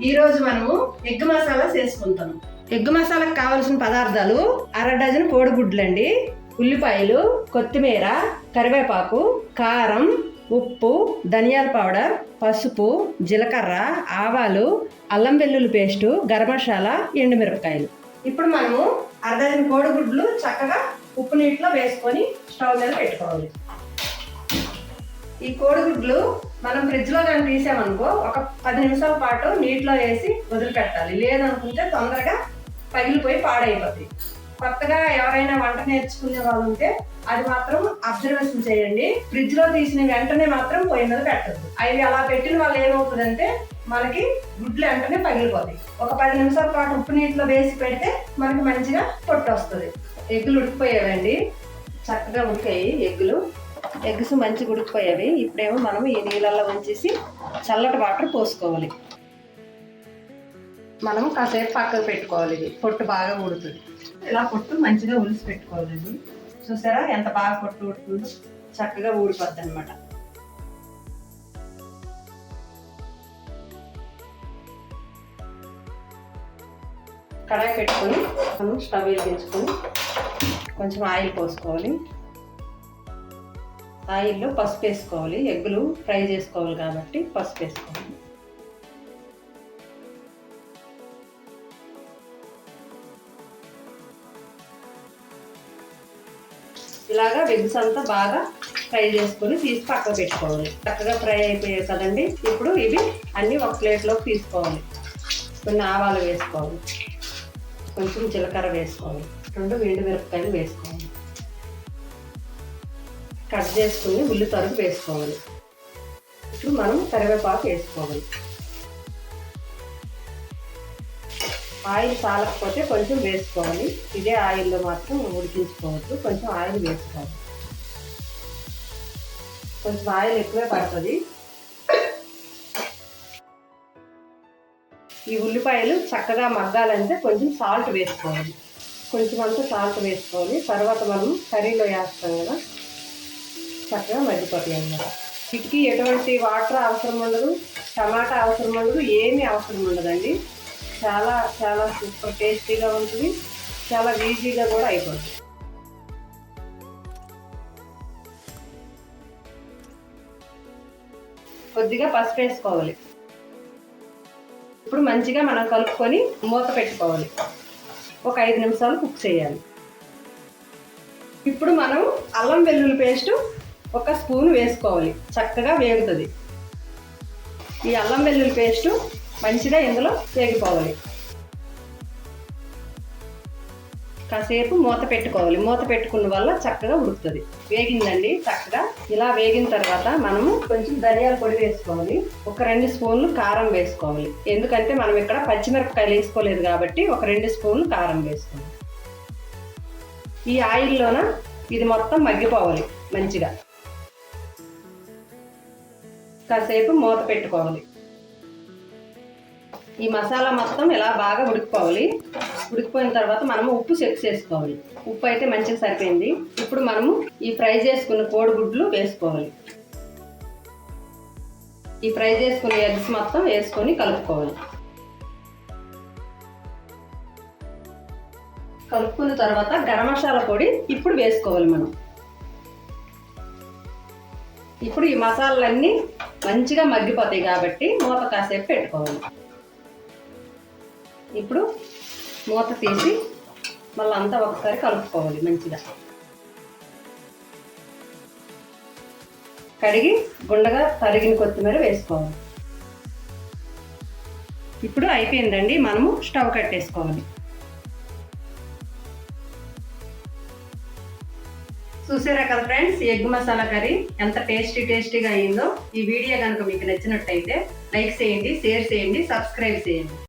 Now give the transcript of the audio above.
ఈ రోజు మనము ఎగ్ మసాలా చేసుకుంటాం. ఎగ్ మసాలాకు కావాల్సిన పదార్థాలు: అర డజన్ కోడిగుడ్లు అండి, ఉల్లిపాయలు, కొత్తిమీర, కరివేపాకు, కారం, ఉప్పు, ధనియాల పౌడర్, పసుపు, జీలకర్ర, ఆవాలు, అల్లం వెల్లుల్లి పేస్టు, గరం మసాలా, ఎండుమిరపకాయలు. ఇప్పుడు మనము అర డజన్ కోడిగుడ్లు చక్కగా ఉప్పు నీటిలో వేసుకొని స్టవ్ మీద పెట్టుకోవాలి. ఈ కోడిగుడ్లు మనం ఫ్రిడ్జ్లో కానీ తీసామనుకో ఒక 10 నిమిషాల పాటు నీటిలో వేసి వదిలిపెట్టాలి. లేదనుకుంటే తొందరగా పగిలిపోయి పాడైపోతాయి. కొత్తగా ఎవరైనా వంట నేర్చుకునే వాళ్ళు ఉంటే అది మాత్రం అబ్జర్వేషన్ చేయండి. ఫ్రిడ్జ్లో తీసిన వెంటనే మాత్రం పొయ్యి మీద పెట్టద్దు. అవి అలా పెట్టిన వాళ్ళు ఏమవుతుందంటే మనకి గుడ్లు వెంటనే పగిలిపోతాయి. ఒక 10 నిమిషాల పాటు ఉప్పు నీటిలో వేసి పెడితే మనకి మంచిగా పొట్టు వస్తుంది. ఎగ్గులు ఉడికిపోయావండి, చక్కగా ఉడికాయి ఎగ్స్ మంచిగా ఉడికిపోయావి. ఇప్పుడేమో మనం ఈ నీళ్ళల్లో ఉంచేసి చల్లటి వాటర్ పోసుకోవాలి. మనం కాసేపు పక్కకు పెట్టుకోవాలి. ఇది పొట్టు బాగా ఉడుతుంది. ఇలా పొట్టు మంచిగా ఉలిసి పెట్టుకోవాలండి. చూసారా ఎంత బాగా పొట్టు ఉడుతుందో, చక్కగా ఊడిపోద్ది అనమాట. కడాయి పెట్టుకొని మనం స్టవ్ వెలిగించుకొని కొంచెం ఆయిల్ పోసుకోవాలి. ఆయిల్లో పసుపు వేసుకోవాలి. ఎగ్గులు ఫ్రై చేసుకోవాలి కాబట్టి పసుపు వేసుకోవాలి. ఇలాగా ఎగ్స్ అంతా బాగా ఫ్రై చేసుకొని తీసి పక్కన పెట్టుకోవాలి. చక్కగా ఫ్రై అయిపోయాయి కదండి. ఇప్పుడు ఇవి అన్నీ ఒక ప్లేట్లోకి తీసుకోవాలి. కొన్ని ఆవాలు వేసుకోవాలి, కొంచెం జీలకర్ర వేసుకోవాలి, 2 ఎండుమిరపకాయలు వేసుకోవాలి, కట్ చేసుకుని ఉల్లి తరుగు వేసుకోవాలి. ఇప్పుడు మనం కరివేపాకు వేసుకోవాలి. ఆయిల్ చాలకపోతే కొంచెం వేసుకోవాలి. ఇదే ఆయిల్లో మాత్రం ఉడికించుకోవద్దు, కొంచెం ఆయిల్ వేసుకోవాలి. కొంచెం ఆయిల్ ఎక్కువే పడుతుంది. ఈ ఉల్లిపాయలు చక్కగా మగ్గాలంటే కొంచెం సాల్ట్ వేసుకోవాలి. కొంచెం అంతా సాల్ట్ వేసుకోవాలి. తర్వాత మనం కర్రీలో వేస్తాం కదా, చక్కగా మగ్గిపోతాయి అన్నమాట. వీటికి ఎటువంటి వాటర్ అవసరం ఉండదు, టమాటా అవసరం ఉండదు, ఏమీ అవసరం ఉండదండి. చాలా చాలా సూపర్ టేస్టీగా ఉంటుంది. చాలా ఈజీగా కూడా అయిపోతుంది. కొద్దిగా పసుపు వేసుకోవాలి. ఇప్పుడు మంచిగా మనం కలుపుకొని మూత పెట్టుకోవాలి. ఒక 5 నిమిషాలు కుక్ చేయాలి. ఇప్పుడు మనం అల్లం వెల్లుల్లి పేస్టు 1 స్పూన్ వేసుకోవాలి. చక్కగా వేగుతుంది. ఈ అల్లం వెల్లుల్లి పేస్టు మంచిగా ఇందులో వేగిపోవాలి. కాసేపు మూత పెట్టుకోవాలి. మూత పెట్టుకున్న వల్ల చక్కగా ఉడుకుతుంది. వేగిందండి చక్కగా. ఇలా వేగిన తర్వాత మనము కొంచెం ధనియాల పొడి వేసుకోవాలి. ఒక 2 స్పూన్లు కారం వేసుకోవాలి. ఎందుకంటే మనం ఇక్కడ పచ్చిమిరపకాయలు వేసుకోలేదు కాబట్టి ఒక 2 స్పూన్లు కారం వేసుకోవాలి. ఈ ఆయిల్లోన ఇది మొత్తం మగ్గిపోవాలి మంచిగా. కాసేపు మూత పెట్టుకోవాలి. ఈ మసాలా మొత్తం ఇలా బాగా ఉడికిపోవాలి. ఉడికిపోయిన తర్వాత మనము ఉప్పు చెక్ చేసుకోవాలి. ఉప్పు అయితే మంచిగా సరిపోయింది. ఇప్పుడు మనము ఈ ఫ్రై చేసుకున్న కోడిగుడ్లు వేసుకోవాలి. ఈ ఫ్రై చేసుకున్న ఎగ్స్ మొత్తం వేసుకొని కలుపుకోవాలి. కలుపుకున్న తర్వాత గరం మసాలా పొడి ఇప్పుడు వేసుకోవాలి మనం. ఇప్పుడు ఈ మసాలాలన్నీ మంచిగా మగ్గిపోతాయి కాబట్టి మూత కాసేపు పెట్టుకోవాలి. ఇప్పుడు మూత తీసి మళ్ళీ అంతా ఒకసారి కలుపుకోవాలి మంచిగా. కడిగి గుండగా తరిగిన కొత్తిమీర వేసుకోవాలి. ఇప్పుడు అయిపోయిందండి. మనము స్టవ్ కట్టేసుకోవాలి. చూసారా కదా ఫ్రెండ్స్, ఎగ్ మసాలా కర్రీ ఎంత టేస్టీగా అయిందో. ఈ వీడియో కనుక మీకు నచ్చినట్టయితే లైక్ చేయండి, షేర్ చేయండి, సబ్స్క్రైబ్ చేయండి.